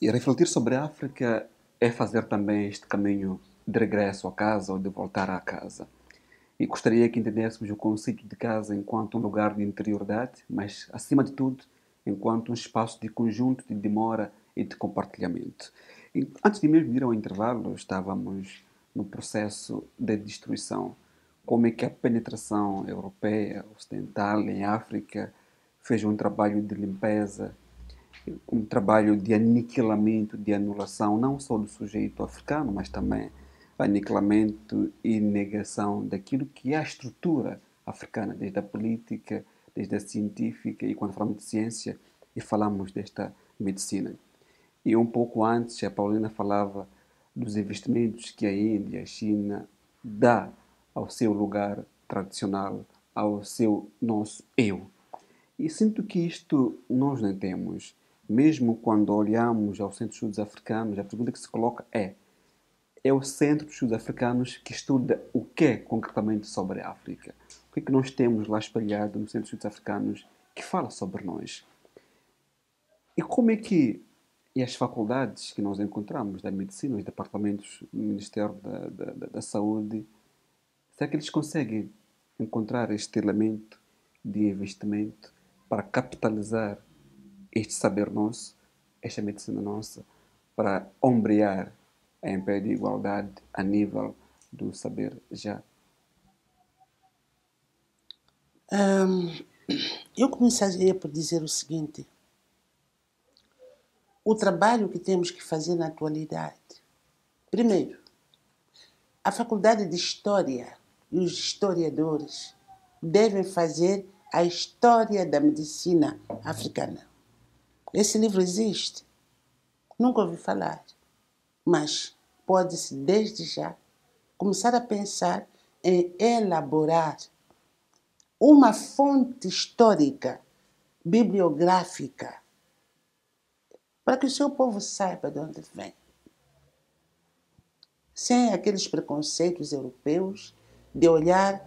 E refletir sobre a África é fazer também este caminho de regresso a casa ou de voltar à casa. E gostaria que entendêssemos o conceito de casa enquanto um lugar de interioridade, mas, acima de tudo, enquanto um espaço de conjunto, de demora e de compartilhamento. E antes de mesmo ir ao intervalo, estávamos no processo de destruição. Como é que a penetração europeia, ocidental, em África, fez um trabalho de limpeza, um trabalho de aniquilamento, de anulação, não só do sujeito africano, mas também aniquilamento e negação daquilo que é a estrutura africana, desde a política, desde a científica, e quando falamos de ciência, e falamos desta medicina. E um pouco antes, a Paulina falava dos investimentos que a Índia, a China, dá ao seu lugar tradicional, ao seu nosso eu. E sinto que isto nós não temos. Mesmo quando olhamos ao Centro de Estudos Africanos, a pergunta que se coloca é o Centro de Estudos Africanos que estuda o que concretamente sobre a África? O que é que nós temos lá espalhado no Centro de Estudos Africanos que fala sobre nós? E como é que e as faculdades que nós encontramos da medicina, os departamentos do Ministério da Saúde, será que eles conseguem encontrar este elemento de investimento para capitalizar este saber nosso, esta medicina nossa, para ombrear em pé de igualdade a nível do saber já? Eu começaria por dizer o seguinte: o trabalho que temos que fazer na atualidade. Primeiro, a Faculdade de História e os historiadores devem fazer a história da medicina africana. Esse livro existe? Nunca ouvi falar, mas pode-se desde já começar a pensar em elaborar uma fonte histórica, bibliográfica, para que o seu povo saiba de onde vem. Sem aqueles preconceitos europeus de olhar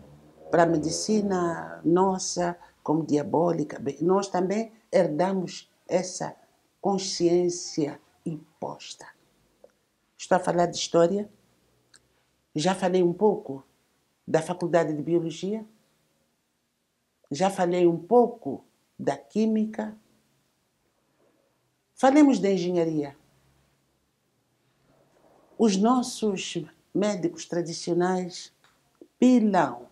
para a medicina nossa como diabólica. Nós também herdamos essa consciência imposta. Estou a falar de história. Já falei um pouco da Faculdade de Biologia. Já falei um pouco da Química. Falemos da Engenharia. Os nossos médicos tradicionais pilam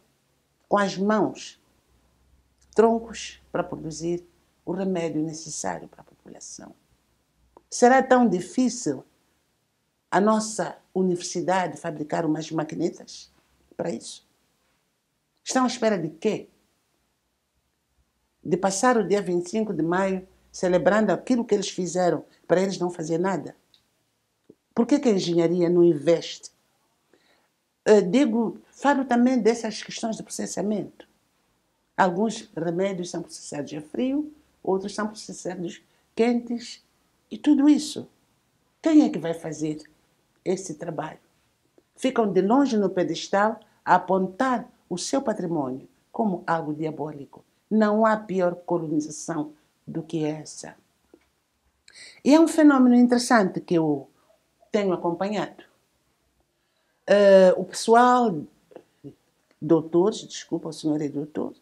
com as mãos troncos para produzir o remédio necessário para a população. Será tão difícil a nossa universidade fabricar umas maquinetas para isso? Estão à espera de quê? De passar o dia 25 de maio celebrando aquilo que eles fizeram para eles não fazer nada? Por que a engenharia não investe? Falo também dessas questões de processamento. Alguns remédios são processados a frio, outros são processados quentes. E tudo isso, quem é que vai fazer esse trabalho? Ficam de longe no pedestal a apontar o seu patrimônio como algo diabólico. Não há pior colonização do que essa. E é um fenômeno interessante que eu tenho acompanhado. O pessoal, doutores, desculpa, o senhor é doutor,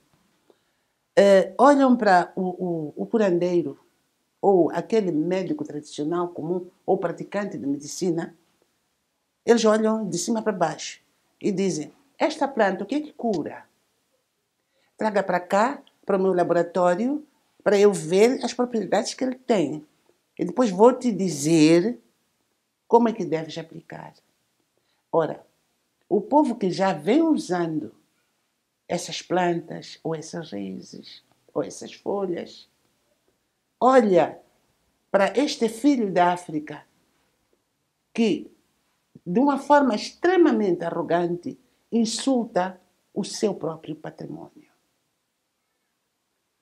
olham para o curandeiro ou aquele médico tradicional comum ou praticante de medicina, eles olham de cima para baixo e dizem: esta planta, o que é que cura? Traga para cá, para o meu laboratório, para eu ver as propriedades que ele tem. E depois vou te dizer como é que deves aplicar. Ora, o povo que já vem usando essas plantas, ou essas raízes, ou essas folhas, olha para este filho da África que, de uma forma extremamente arrogante, insulta o seu próprio patrimônio.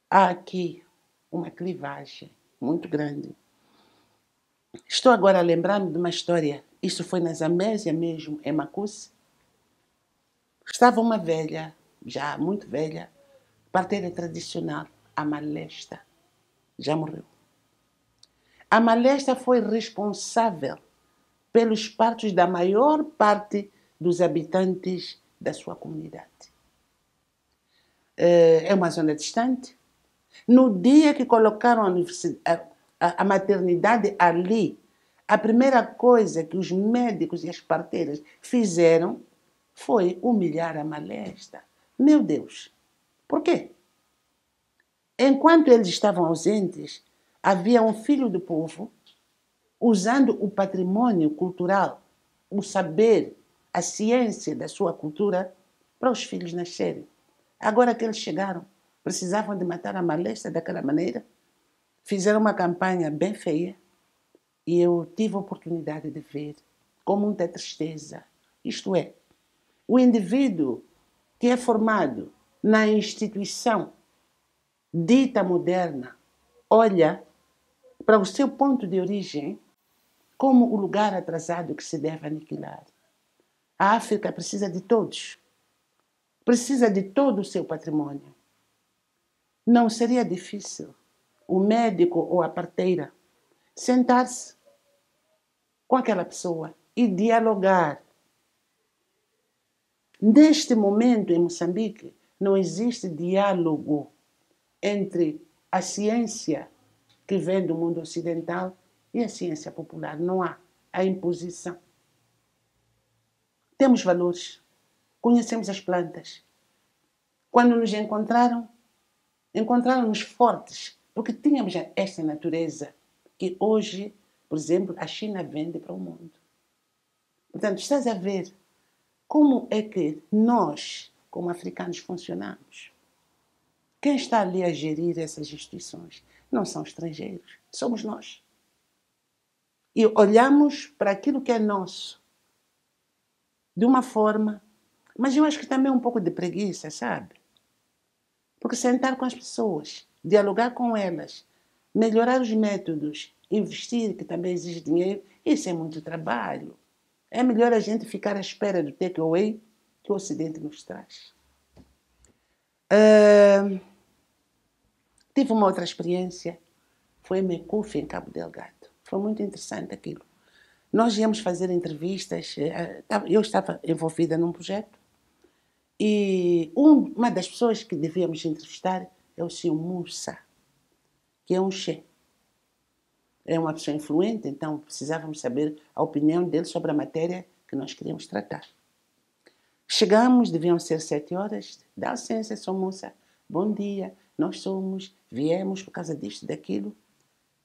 Há aqui uma clivagem muito grande. Estou agora a lembrar-me de uma história. Isso foi na Zambésia mesmo, em Macusi. Estava uma velha, já muito velha, parteira tradicional, a Malesta. Já morreu. A Malesta foi responsável pelos partos da maior parte dos habitantes da sua comunidade. É uma zona distante. No dia que colocaram a maternidade ali, a primeira coisa que os médicos e as parteiras fizeram foi humilhar a Malesta. Meu Deus! Por quê? Enquanto eles estavam ausentes, havia um filho do povo usando o patrimônio cultural, o saber, a ciência da sua cultura para os filhos nascerem. Agora que eles chegaram, precisavam de matar a Malesta daquela maneira, fizeram uma campanha bem feia e eu tive a oportunidade de ver com muita tristeza. Isto é, o indivíduo que é formado na instituição dita moderna olha para o seu ponto de origem como o lugar atrasado que se deve aniquilar. A África precisa de todos. Precisa de todo o seu patrimônio. Não seria difícil o médico ou a parteira sentar-se com aquela pessoa e dialogar. Neste momento, em Moçambique, não existe diálogo entre a ciência que vem do mundo ocidental e a ciência popular. Não há a imposição. Temos valores, conhecemos as plantas. Quando nos encontraram-nos fortes, porque tínhamos esta natureza que hoje, por exemplo, a China vende para o mundo. Portanto, estás a ver como é que nós, como africanos, funcionamos. Quem está ali a gerir essas instituições não são estrangeiros, somos nós. E olhamos para aquilo que é nosso de uma forma, mas eu acho que também é um pouco de preguiça, sabe? Porque sentar com as pessoas, dialogar com elas, melhorar os métodos, investir, que também exige dinheiro, isso é muito trabalho. É melhor a gente ficar à espera do takeaway que o Ocidente nos traz. Tive uma outra experiência, foi em Mecufe, em Cabo Delgado. Foi muito interessante aquilo. Nós íamos fazer entrevistas, eu estava envolvida num projeto, e uma das pessoas que devíamos entrevistar é o Sr. Moussa, que é um Che. É uma pessoa influente, então precisávamos saber a opinião dele sobre a matéria que nós queríamos tratar. Chegamos, deviam ser 7 horas. Dá licença, Sr. Moussa. Bom dia, nós viemos por causa disto, daquilo.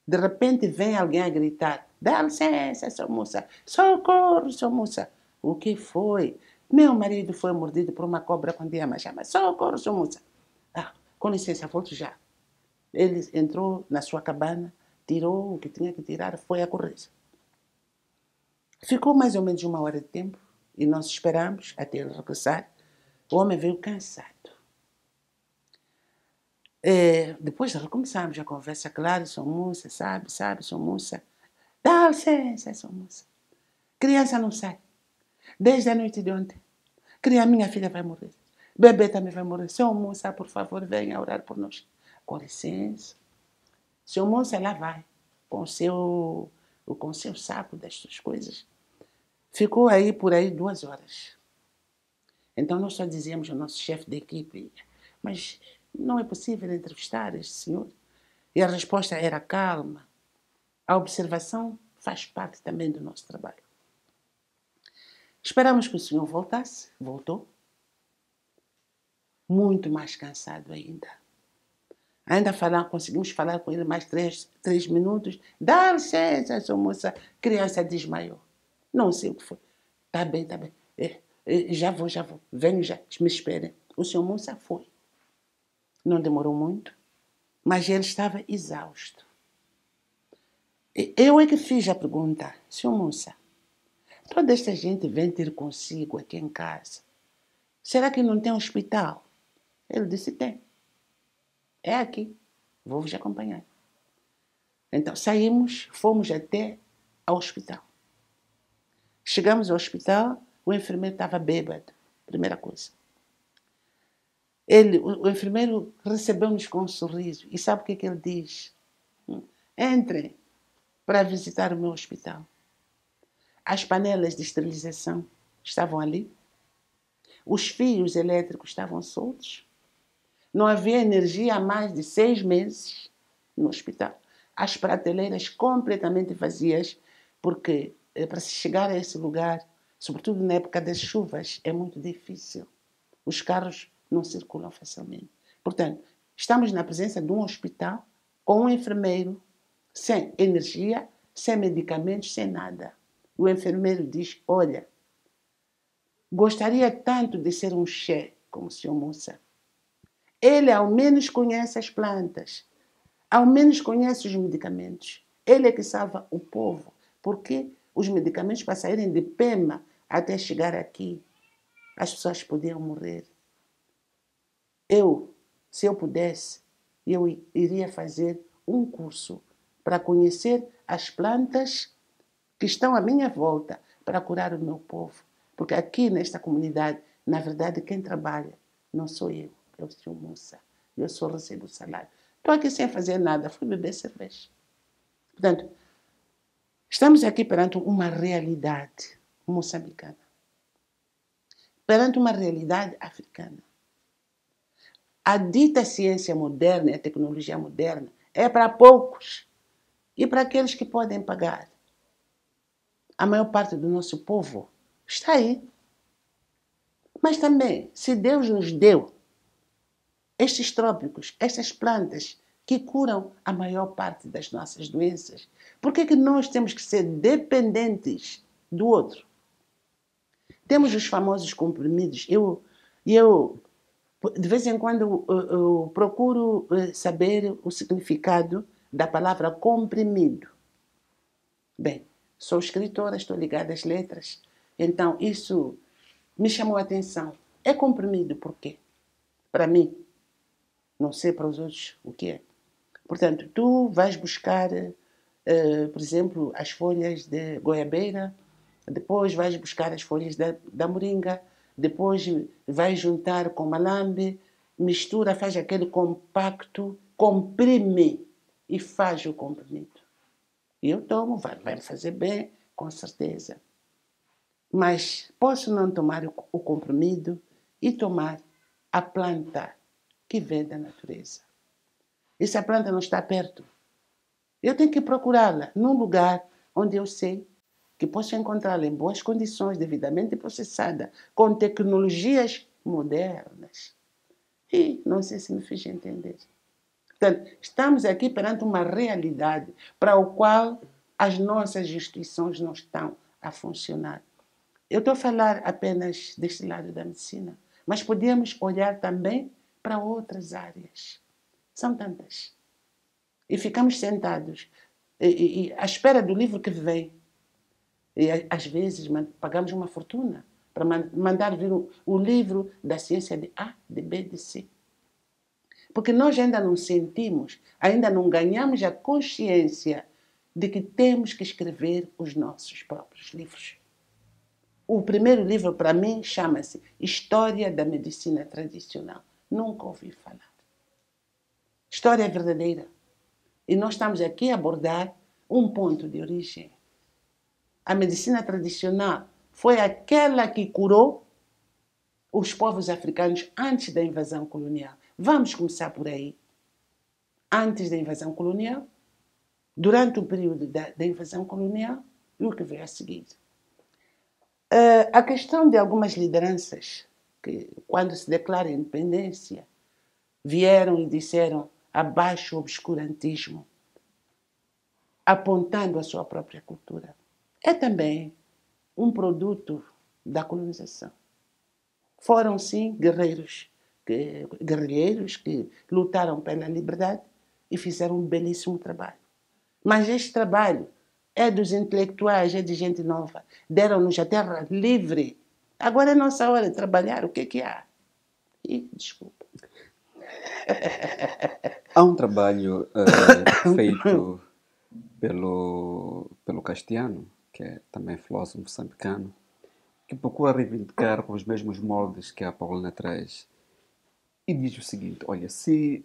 De repente vem alguém a gritar: dá licença, Sr. Moussa. Socorro, Sr. Moussa. O que foi? Meu marido foi mordido por uma cobra quando ia mais chamar. Socorro, Sr. Moussa. Com licença, volto já. Ele entrou na sua cabana, tirou o que tinha que tirar, foi a correr. Ficou mais ou menos 1 hora de tempo e nós esperamos até ele regressar. O homem veio cansado. Depois recomeçamos a conversa, claro, Sr. Moussa, sabe, Sr. Moussa. Dá licença, Sr. Moussa. Criança não sai. Desde a noite de ontem. Minha filha vai morrer. Bebê também vai morrer. Sr. Moussa, por favor, venha orar por nós. Com licença. Sr. Moussa lá vai, com o seu saco destas coisas. Ficou aí por aí 2 horas. Então nós só dizíamos ao nosso chefe de equipe: mas não é possível entrevistar este senhor? E a resposta era calma. A observação faz parte também do nosso trabalho. Esperamos que o senhor voltasse. Voltou. Muito mais cansado ainda. Ainda conseguimos falar com ele mais 3 minutos. Dá licença, Sr. Moussa. Criança desmaiou. Não sei o que foi. Tá bem. Já vou. Venho já. Me esperem. O Sr. Moussa foi. Não demorou muito, mas ele estava exausto. Eu é que fiz a pergunta: Sr. Moussa, toda esta gente vem ter consigo aqui em casa. Será que não tem hospital? Ele disse: tem. É aqui. Vou vos acompanhar. Então saímos, fomos até ao hospital. Chegamos ao hospital, o enfermeiro estava bêbado. Primeira coisa. O enfermeiro recebeu-nos com um sorriso. E sabe o que ele diz? Entrem. para visitar o meu hospital. As panelas de esterilização estavam ali. Os fios elétricos estavam soltos. Não havia energia há mais de 6 meses no hospital. As prateleiras completamente vazias, porque para se chegar a esse lugar, sobretudo na época das chuvas, é muito difícil. Os carros não circulam facilmente. Portanto, estamos na presença de um hospital com um enfermeiro sem energia, sem medicamentos, sem nada. O enfermeiro diz, olha, gostaria tanto de ser um chefe como o Sr. Mussa. Ele ao menos conhece as plantas, ao menos conhece os medicamentos. Ele é que salva o povo, porque os medicamentos para saírem de Pema até chegar aqui, as pessoas podiam morrer. Se eu pudesse, eu iria fazer um curso para conhecer as plantas que estão à minha volta para curar o meu povo. Porque aqui nesta comunidade, na verdade, quem trabalha não sou eu, é o Sr. Mussa. Eu só recebo o salário. Estou aqui sem fazer nada, fui beber cerveja. Portanto, estamos aqui perante uma realidade moçambicana, perante uma realidade africana. A dita ciência moderna e a tecnologia moderna é para poucos e para aqueles que podem pagar. A maior parte do nosso povo está aí. Mas também, se Deus nos deu estes trópicos, estas plantas que curam a maior parte das nossas doenças, por que nós temos que ser dependentes do outro? Temos os famosos comprimidos. Eu de vez em quando, eu procuro saber o significado da palavra comprimido. Bem, sou escritora, estou ligada às letras, então isso me chamou a atenção. É comprimido por quê? Para mim, não sei para os outros o que é. Portanto, tu vais buscar, por exemplo, as folhas de goiabeira, depois vais buscar as folhas da moringa, depois vais juntar com malambe, mistura, faz aquele compacto, comprime e faz o comprimido. E eu tomo, vai me fazer bem, com certeza. Mas posso não tomar o comprimido e tomar a planta que vem da natureza. E se a planta não está perto, eu tenho que procurá-la num lugar onde eu sei que posso encontrá-la em boas condições, devidamente processada, com tecnologias modernas. E não sei se me fiz entender. Portanto, estamos aqui perante uma realidade para a qual as nossas instituições não estão a funcionar. Eu estou a falar apenas deste lado da medicina, mas podíamos olhar também para outras áreas. São tantas. E ficamos sentados à espera do livro que vem. E às vezes pagamos uma fortuna para mandar vir o livro da ciência de A, de B, de C. Porque nós ainda não sentimos, ainda não ganhamos a consciência de que temos que escrever os nossos próprios livros. O primeiro livro, para mim, chama-se História da Medicina Tradicional. Nunca ouvi falar. História verdadeira. E nós estamos aqui a abordar um ponto de origem. A medicina tradicional foi aquela que curou os povos africanos antes da invasão colonial. Vamos começar por aí. Antes da invasão colonial, durante o período da invasão colonial e o que veio a seguir. A questão de algumas lideranças que, quando se declara a independência, vieram e disseram abaixo o obscurantismo, apontando a sua própria cultura. É também um produto da colonização. Foram, sim, guerreiros que lutaram pela liberdade e fizeram um belíssimo trabalho. Mas este trabalho é dos intelectuais, é de gente nova. Deram-nos a terra livre. Agora é nossa hora de trabalhar. O que é que há? Desculpa. Há um trabalho feito pelo Castiano, que é também filósofo moçambicano, que procura reivindicar com os mesmos moldes que a Paulina traz. E diz o seguinte, olha, se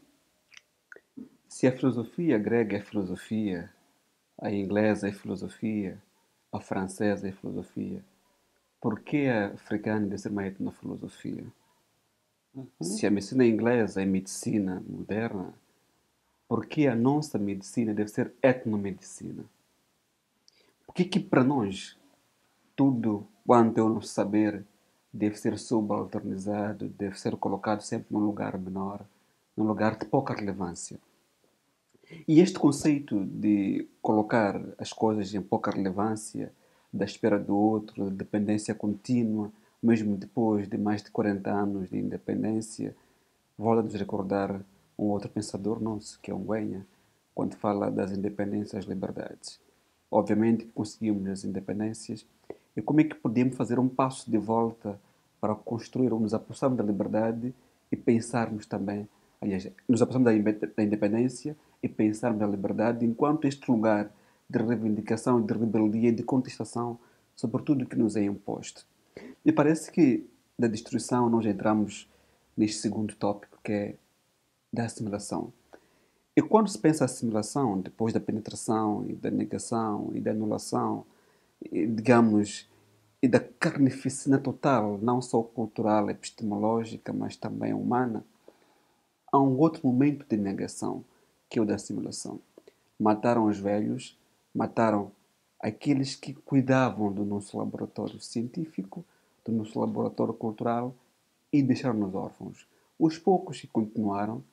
a filosofia grega é filosofia, A inglesa é filosofia, a francesa é filosofia. Por que a africana deve ser uma etnofilosofia? Se a medicina inglesa é medicina moderna, por que a nossa medicina deve ser etnomedicina? Por que para nós tudo quanto é o nosso saber deve ser subalternizado, deve ser colocado sempre num lugar menor, num lugar de pouca relevância? E este conceito de colocar as coisas em pouca relevância, da espera do outro, da dependência contínua, mesmo depois de mais de 40 anos de independência, volta-nos recordar um outro pensador nosso, que é o Nguenha, quando fala das independências e das liberdades. Obviamente que conseguimos as independências, e como é que podemos fazer um passo de volta para construir ou nos aproximarmos da liberdade e pensarmos também, aliás, nos aproximarmos da independência e pensarmos na liberdade enquanto este lugar de reivindicação, de rebeldia e de contestação sobre tudo que nos é imposto. E parece que da destruição nós entramos neste segundo tópico, que é da assimilação. E quando se pensa assimilação, depois da penetração e da negação e da anulação, e, digamos, e da carnificina total, não só cultural, epistemológica, mas também humana, há um outro momento de negação, que é o da assimilação. Mataram os velhos, mataram aqueles que cuidavam do nosso laboratório científico, do nosso laboratório cultural e deixaram-nos órfãos. Os poucos que continuaram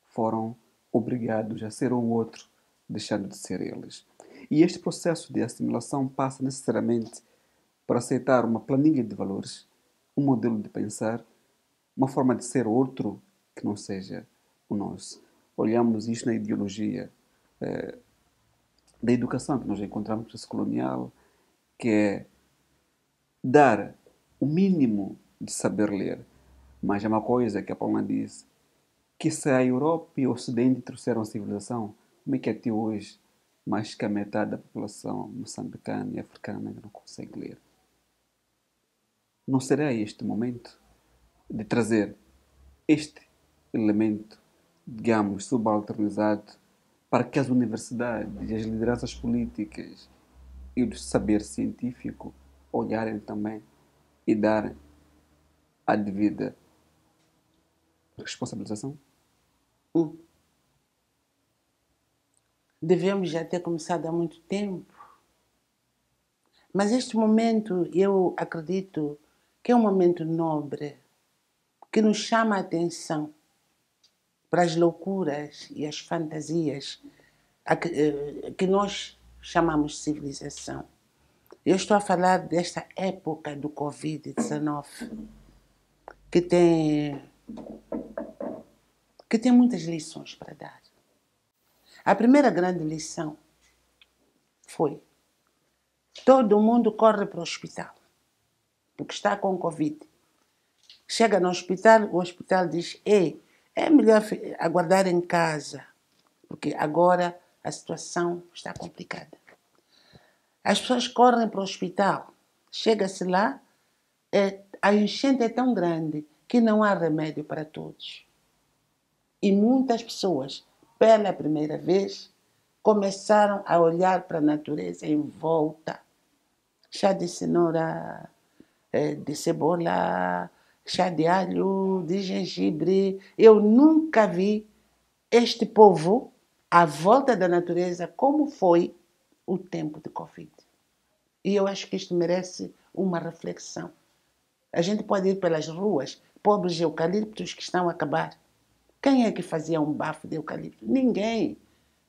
foram obrigados a ser o outro, deixando de ser eles. E este processo de assimilação passa necessariamente por aceitar uma planilha de valores, um modelo de pensar, uma forma de ser outro que não seja o nosso. Olhamos isto na ideologia da educação que nós encontramos no processo colonial, que é dar o mínimo de saber ler. Mas é uma coisa que a Paula disse, que se a Europa e o Ocidente trouxeram a civilização, como é que até hoje mais que a metade da população moçambicana e africana ainda não consegue ler? Não será este momento de trazer este elemento, digamos, subalternizado para que as universidades e as lideranças políticas e o saber científico olharem também e darem a devida responsabilização? Hum. Devemos já ter começado há muito tempo. Mas este momento, eu acredito que é um momento nobre, que nos chama a atenção para as loucuras e as fantasias que nós chamamos de civilização. Eu estou a falar desta época do Covid-19, que tem muitas lições para dar. A primeira grande lição foi: todo mundo corre para o hospital, porque está com Covid. Chega no hospital, o hospital diz: ei, é melhor aguardar em casa, porque agora a situação está complicada. As pessoas correm para o hospital. Chega-se lá, a enchente é tão grande que não há remédio para todos. E muitas pessoas, pela primeira vez, começaram a olhar para a natureza em volta. Chá de cenoura, de cebola, chá de alho, de gengibre. Eu nunca vi este povo à volta da natureza como foi o tempo de Covid. E eu acho que isto merece uma reflexão. A gente pode ir pelas ruas, pobres eucaliptos que estão a acabar. Quem é que fazia um bafo de eucalipto? Ninguém.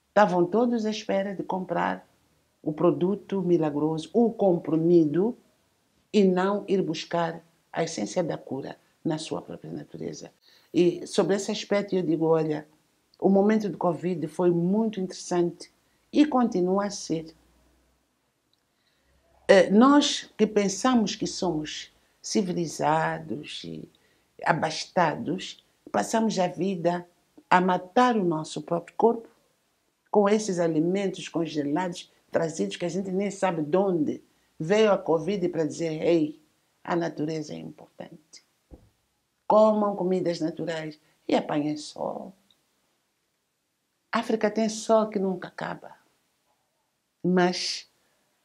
Estavam todos à espera de comprar o produto milagroso, o comprimido, e não ir buscar a essência da cura na sua própria natureza. E sobre esse aspecto eu digo, olha, o momento do Covid foi muito interessante e continua a ser. Nós que pensamos que somos civilizados e abastados, passamos a vida a matar o nosso próprio corpo com esses alimentos congelados, trazidos, que a gente nem sabe de onde veio a Covid para dizer: ei, a natureza é importante. Comam comidas naturais e apanhem sol. A África tem sol que nunca acaba. Mas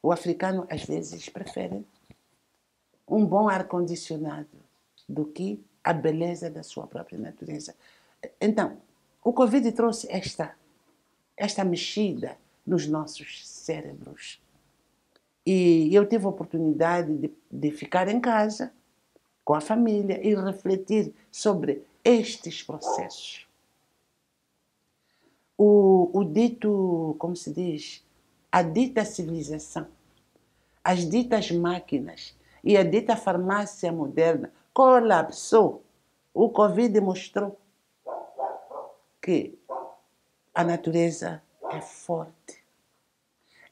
o africano, às vezes, prefere um bom ar-condicionado do que a beleza da sua própria natureza. Então, o Covid trouxe esta mexida nos nossos cérebros. E eu tive a oportunidade de ficar em casa com a família e refletir sobre estes processos. O dito, como se diz, a dita civilização, as ditas máquinas e a dita farmácia moderna colapsou. O Covid mostrou que a natureza é forte.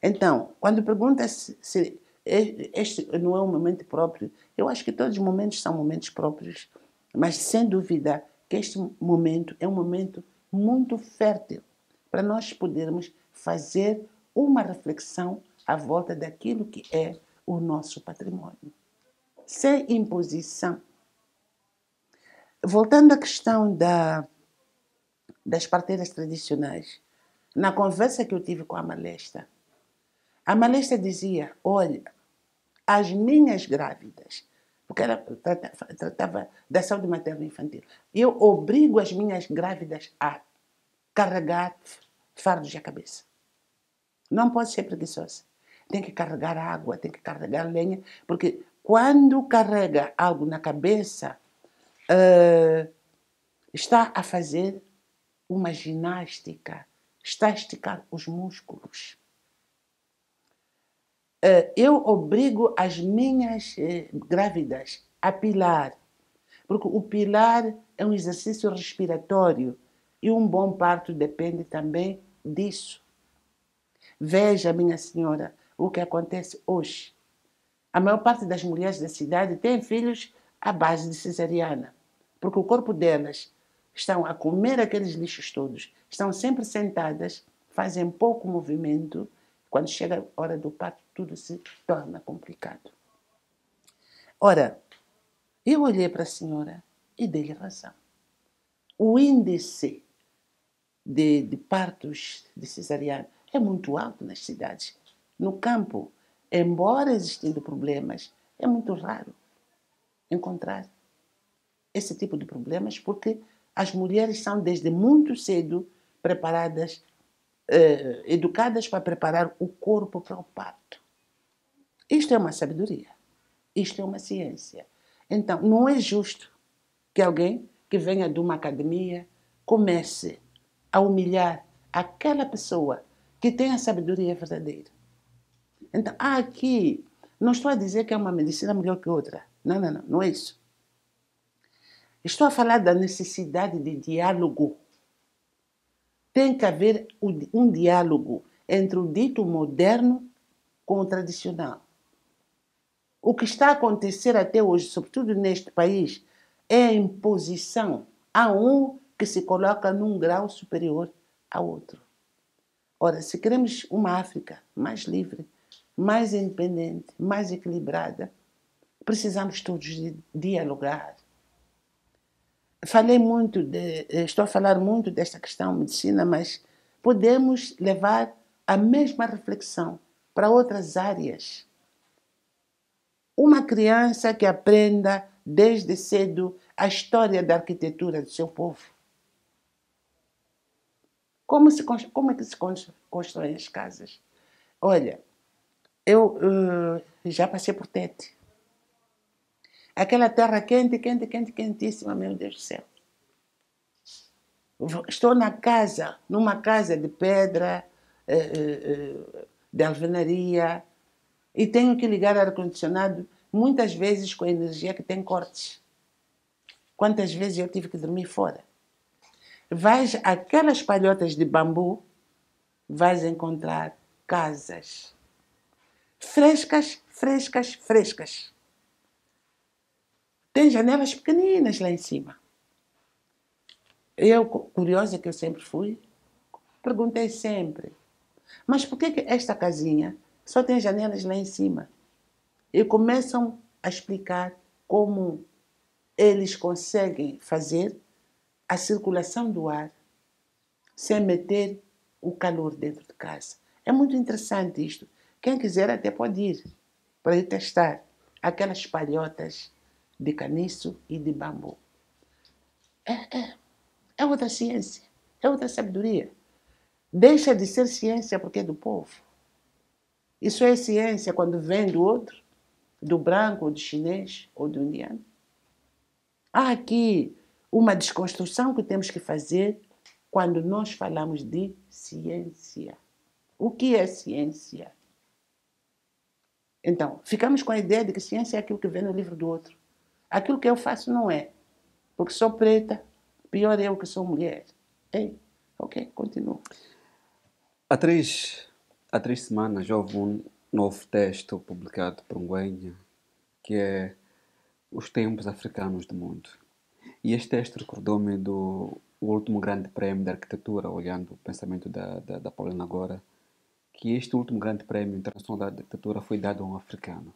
Então, quando pergunta se este não é um momento próprio, eu acho que todos os momentos são momentos próprios, mas sem dúvida que este momento é um momento muito fértil para nós podermos fazer uma reflexão à volta daquilo que é o nosso patrimônio. Sem imposição. Voltando à questão das parteiras tradicionais, na conversa que eu tive com a Malesta dizia, olha, as minhas grávidas, porque ela tratava da saúde materno-infantil, eu obrigo as minhas grávidas a carregar fardos à cabeça. Não pode ser preguiçosa. Tem que carregar água, tem que carregar lenha, porque quando carrega algo na cabeça, está a fazer uma ginástica, está a esticar os músculos. Eu obrigo as minhas grávidas a pilar, porque o pilar é um exercício respiratório e um bom parto depende também disso. Veja, minha senhora, o que acontece hoje. A maior parte das mulheres da cidade tem filhos à base de cesariana, porque o corpo delas estão a comer aqueles lixos todos, estão sempre sentadas, fazem pouco movimento. Quando chega a hora do parto, tudo se torna complicado. Ora, eu olhei para a senhora e dei-lhe razão. O índice de partos de cesariana é muito alto nas cidades. No campo, embora existindo problemas, é muito raro encontrar esse tipo de problemas, porque as mulheres são desde muito cedo preparadas, educadas para preparar o corpo para o parto. Isto é uma sabedoria. Isto é uma ciência. Então, não é justo que alguém que venha de uma academia comece a humilhar aquela pessoa que tem a sabedoria verdadeira. Então, aqui, não estou a dizer que é uma medicina melhor que outra. Não, não, não, não é isso. Estou a falar da necessidade de diálogo. Tem que haver um diálogo entre o dito moderno com o tradicional. O que está a acontecer até hoje, sobretudo neste país, é a imposição a um que se coloca num grau superior ao outro. Ora, se queremos uma África mais livre, mais independente, mais equilibrada, precisamos todos de dialogar. Estou a falar muito desta questão medicina, mas podemos levar a mesma reflexão para outras áreas. Uma criança que aprenda desde cedo a história da arquitetura do seu povo. Como é que se constroem as casas? Olha, eu já passei por Tete. Aquela terra quente, quente, quente, quentíssima, meu Deus do céu. Estou numa casa de pedra, de alvenaria, e tenho que ligar o ar-condicionado muitas vezes com a energia que tem cortes. Quantas vezes eu tive que dormir fora? Vais aquelas palhotas de bambu, vais encontrar casas frescas, frescas, frescas. Tem janelas pequeninas lá em cima. Eu, curiosa que eu sempre fui, perguntei sempre, mas por que esta casinha só tem janelas lá em cima? E começam a explicar como eles conseguem fazer a circulação do ar sem meter o calor dentro de casa. É muito interessante isto. Quem quiser até pode ir para ir testar aquelas palhotas de caniço e de bambu. É outra ciência, é outra sabedoria. Deixa de ser ciência porque é do povo. Isso é ciência quando vem do outro, do branco, ou do chinês, ou do indiano. Há aqui uma desconstrução que temos que fazer quando nós falamos de ciência. O que é ciência? Então, ficamos com a ideia de que ciência é aquilo que vem no livro do outro. Aquilo que eu faço não é. Porque sou preta, pior eu que sou mulher. Ei, ok, continuo. Há três semanas já houve um novo texto publicado por Ngwenha, que é Os Tempos Africanos do Mundo. E este texto recordou-me do último grande prémio de arquitetura, olhando o pensamento da Paulina agora, que este último grande prémio internacional de arquitetura foi dado a um africano.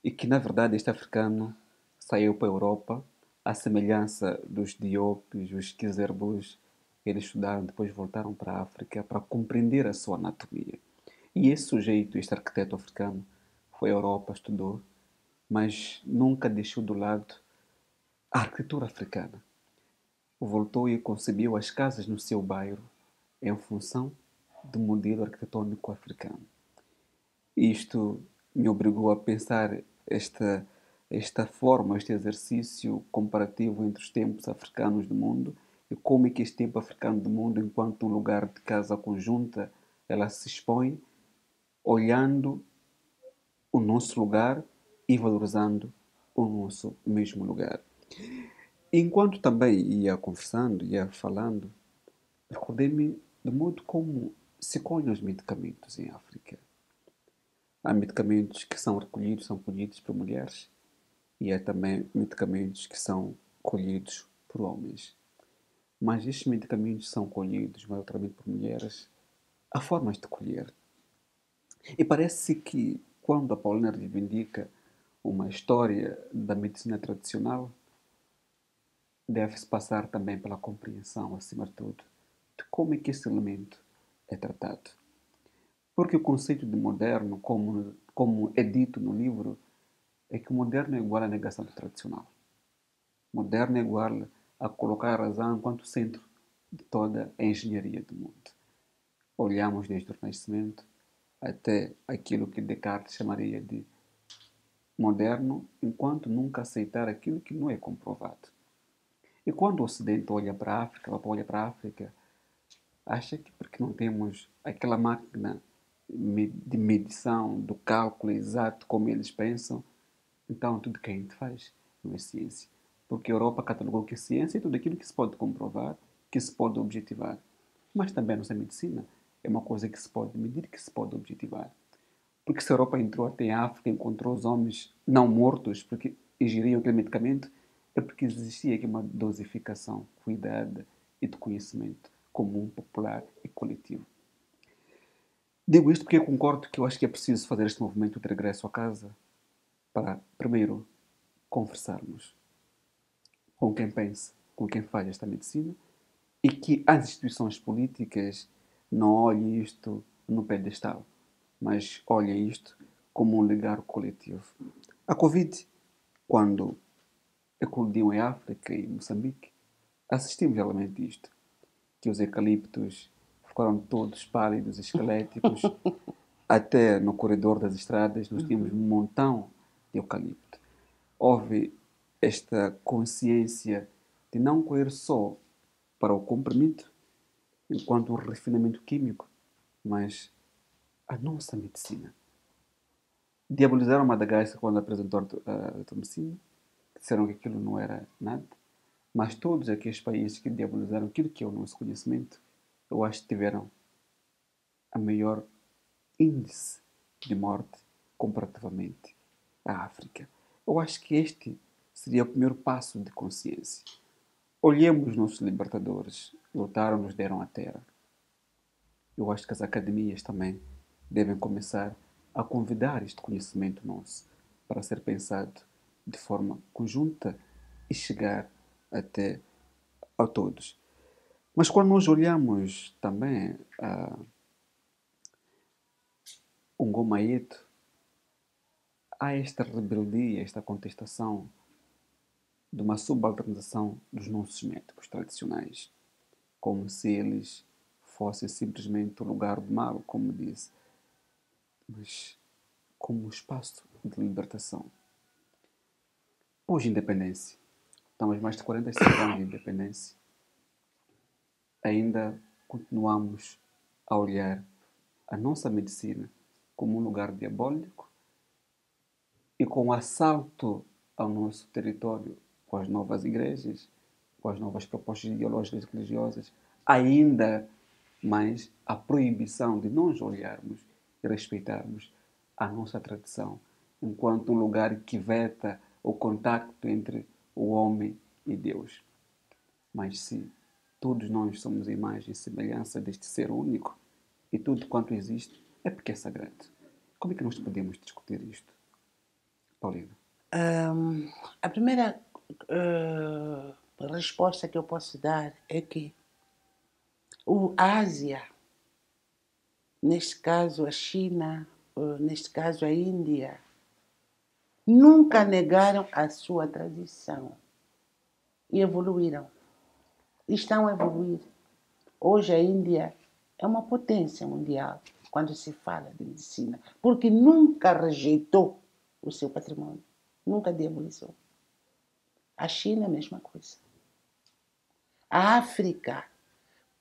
E que, na verdade, este africano saiu para a Europa, à semelhança dos Diopes, os Kizerboes. Eles estudaram, depois voltaram para a África para compreender a sua anatomia. E esse sujeito, este arquiteto africano, foi à Europa, estudou, mas nunca deixou de lado a arquitetura africana. Voltou e concebeu as casas no seu bairro em função do modelo arquitetônico africano. Isto me obrigou a pensar esta forma, este exercício comparativo entre os tempos africanos do mundo e como é que este tempo africano do mundo, enquanto um lugar de casa conjunta, ela se expõe olhando o nosso lugar e valorizando o nosso mesmo lugar. Enquanto também ia conversando, ia falando, recordei-me do modo como se colhem os medicamentos em África. Há medicamentos que são recolhidos, são colhidos por mulheres e há também medicamentos que são colhidos por homens. Mas estes medicamentos são colhidos maioritariamente por mulheres. Há formas de colher. E parece que quando a Paulina reivindica uma história da medicina tradicional, deve-se passar também pela compreensão, acima de tudo, de como é que esse elemento é tratado. Porque o conceito de moderno, como é dito no livro, é que o moderno é igual à negação do tradicional. Moderno é igual a colocar a razão enquanto centro de toda a engenharia do mundo. Olhamos desde o Renascimento até aquilo que Descartes chamaria de moderno, enquanto nunca aceitar aquilo que não é comprovado. E quando o Ocidente olha para a África, acha que porque não temos aquela máquina de medição, do cálculo exato como eles pensam, então tudo que a gente faz não é ciência. Porque a Europa catalogou que a ciência é tudo aquilo que se pode comprovar, que se pode objetivar. Mas também a nossa medicina é uma coisa que se pode medir, que se pode objetivar. Porque se a Europa entrou até a África e encontrou os homens não mortos porque ingeriam aquele medicamento, é porque existia aqui uma dosificação cuidada e de conhecimento comum, popular e coletivo. Digo isto porque eu concordo que eu acho que é preciso fazer este movimento de regresso à casa para, primeiro, conversarmos com quem pensa, com quem faz esta medicina e que as instituições políticas não olhem isto no pedestal, mas olhem isto como um legado coletivo. A Covid, quando eclodiu em África e Moçambique, assistimos realmente isto, que os eucaliptos ficaram todos pálidos, esqueléticos, até no corredor das estradas nós tínhamos um montão de eucalipto. Houve esta consciência de não correr só para o comprimido, enquanto um refinamento químico, mas a nossa medicina. Diabolizaram Madagascar quando apresentou a medicina, disseram que aquilo não era nada, mas todos aqueles países que diabolizaram aquilo que é o nosso conhecimento, eu acho que tiveram a maior índice de morte comparativamente à África. Eu acho que este seria o primeiro passo de consciência. Olhemos os nossos libertadores, lutaram, nos deram a terra. Eu acho que as academias também devem começar a convidar este conhecimento nosso para ser pensado de forma conjunta e chegar até a todos. Mas quando nós olhamos também um gomaíto, há esta rebeldia, esta contestação de uma subalternização dos nossos métodos tradicionais, como se eles fossem simplesmente o lugar do mal, como disse, mas como um espaço de libertação. Pós-independência, estamos mais de 45 anos de independência, ainda continuamos a olhar a nossa medicina como um lugar diabólico e com o assalto ao nosso território com as novas igrejas, com as novas propostas ideológicas e religiosas, ainda mais a proibição de nós olharmos e respeitarmos a nossa tradição enquanto um lugar que veta o contacto entre o homem e Deus. Mas se todos nós somos a imagem e semelhança deste ser único e tudo quanto existe é porque é sagrado. Como é que nós podemos discutir isto, Paulina? A primeira resposta que eu posso dar é que a Ásia, neste caso a China, neste caso a Índia, nunca negaram a sua tradição e evoluíram. E estão a evoluir. Hoje a Índia é uma potência mundial quando se fala de medicina, porque nunca rejeitou o seu patrimônio, nunca diabolizou. A China, a mesma coisa. A África,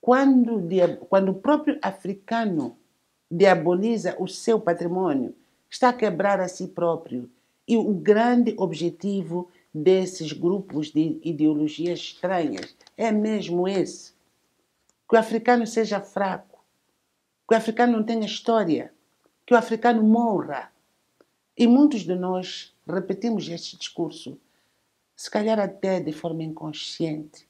quando o próprio africano diaboliza o seu patrimônio, está a quebrar a si próprio. E o grande objetivo desses grupos de ideologias estranhas é mesmo esse. Que o africano seja fraco, que o africano não tenha história, que o africano morra. E muitos de nós repetimos este discurso, se calhar até de forma inconsciente.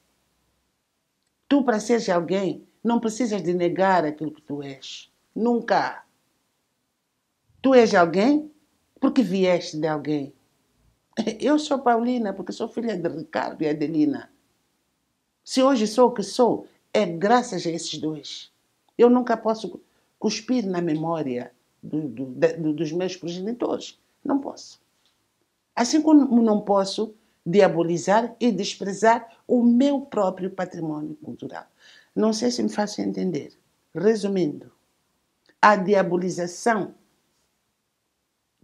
Tu, para seres alguém, não precisas de negar aquilo que tu és. Nunca. Tu és alguém porque vieste de alguém. Eu sou Paulina porque sou filha de Ricardo e Adelina. Se hoje sou o que sou, é graças a esses dois. Eu nunca posso cuspir na memória dos meus progenitores. Não posso. Assim como não posso diabolizar e desprezar o meu próprio patrimônio cultural. Não sei se me faço entender. Resumindo, a diabolização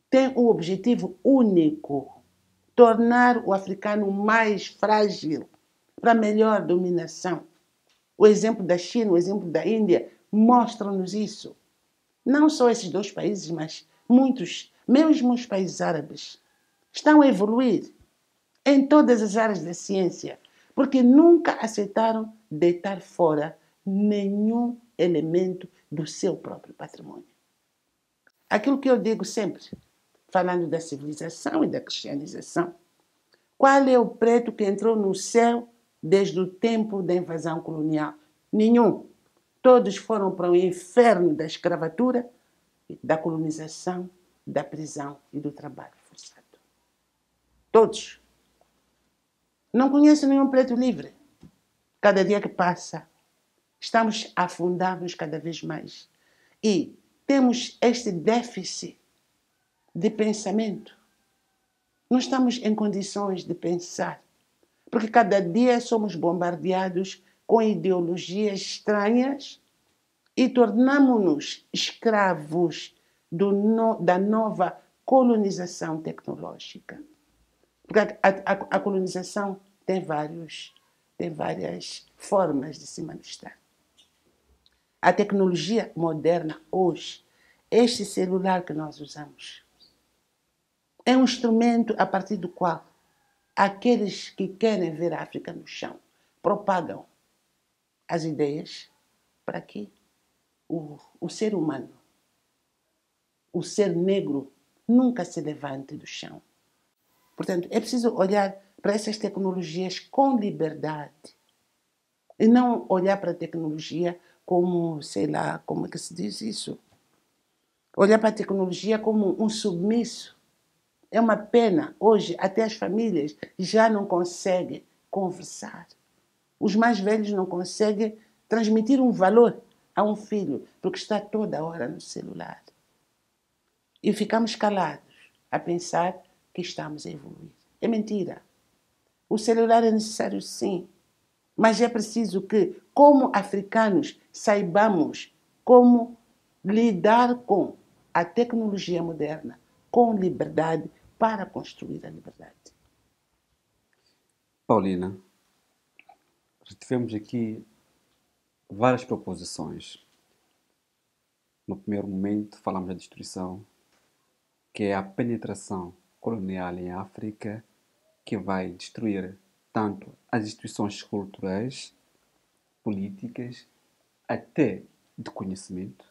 tem um objetivo único: tornar o africano mais frágil para melhor dominação. O exemplo da China, o exemplo da Índia mostram-nos isso. Não só esses dois países, mas muitos, mesmo os países árabes, estão a evoluir em todas as áreas da ciência, porque nunca aceitaram deitar fora nenhum elemento do seu próprio patrimônio. Aquilo que eu digo sempre, falando da civilização e da cristianização, qual é o preto que entrou no céu desde o tempo da invasão colonial? Nenhum. Todos foram para o inferno da escravatura, da colonização, da prisão e do trabalho forçado. Todos. Não conheço nenhum preto livre. Cada dia que passa, estamos a afundar-nos cada vez mais. E temos este déficit de pensamento. Não estamos em condições de pensar, porque cada dia somos bombardeados com ideologias estranhas e tornamo-nos escravos da nova colonização tecnológica. Porque a colonização tem várias formas de se manifestar. A tecnologia moderna hoje, este celular que nós usamos, é um instrumento a partir do qual aqueles que querem ver a África no chão propagam as ideias para que o ser humano, o ser negro, nunca se levante do chão. Portanto, é preciso olhar para essas tecnologias com liberdade e não olhar para a tecnologia como, sei lá, como é que se diz isso? Olhar para a tecnologia como um submisso. É uma pena. Hoje, até as famílias já não conseguem conversar. Os mais velhos não conseguem transmitir um valor a um filho, porque está toda hora no celular. E ficamos calados a pensar que estamos a evoluir. É mentira. O celular é necessário, sim, mas é preciso que, como africanos, saibamos como lidar com a tecnologia moderna, com liberdade, para construir a liberdade. Paulina, tivemos aqui várias proposições. No primeiro momento, falamos da destruição, que é a penetração colonial em África, que vai destruir tanto as instituições culturais, políticas, até de conhecimento,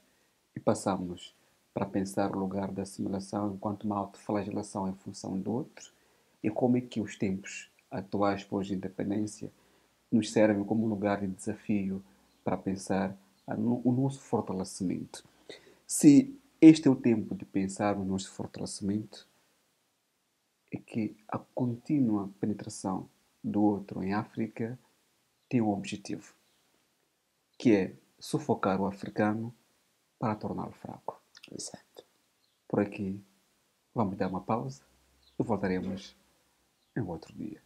e passamos para pensar o lugar da assimilação enquanto uma autoflagelação em função do outro, e como é que os tempos atuais pós-independência nos servem como um lugar de desafio para pensar o nosso fortalecimento. Se este é o tempo de pensar no nosso fortalecimento, é que a contínua penetração do outro em África tem um objetivo, que é sufocar o africano para torná-lo fraco. Exato. Por aqui, vamos dar uma pausa e voltaremos em outro dia.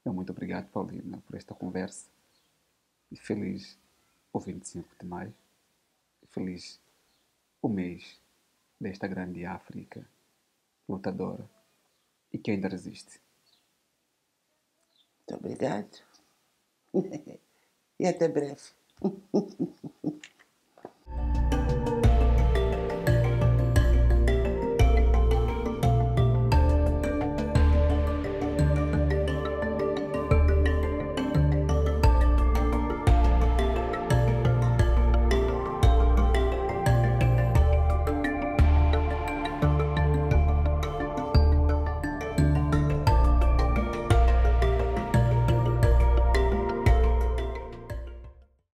Muito obrigado, Paulina, por esta conversa e feliz o 25 de maio. Feliz o mês desta grande África lutadora e que ainda resiste. Muito obrigado. E até breve.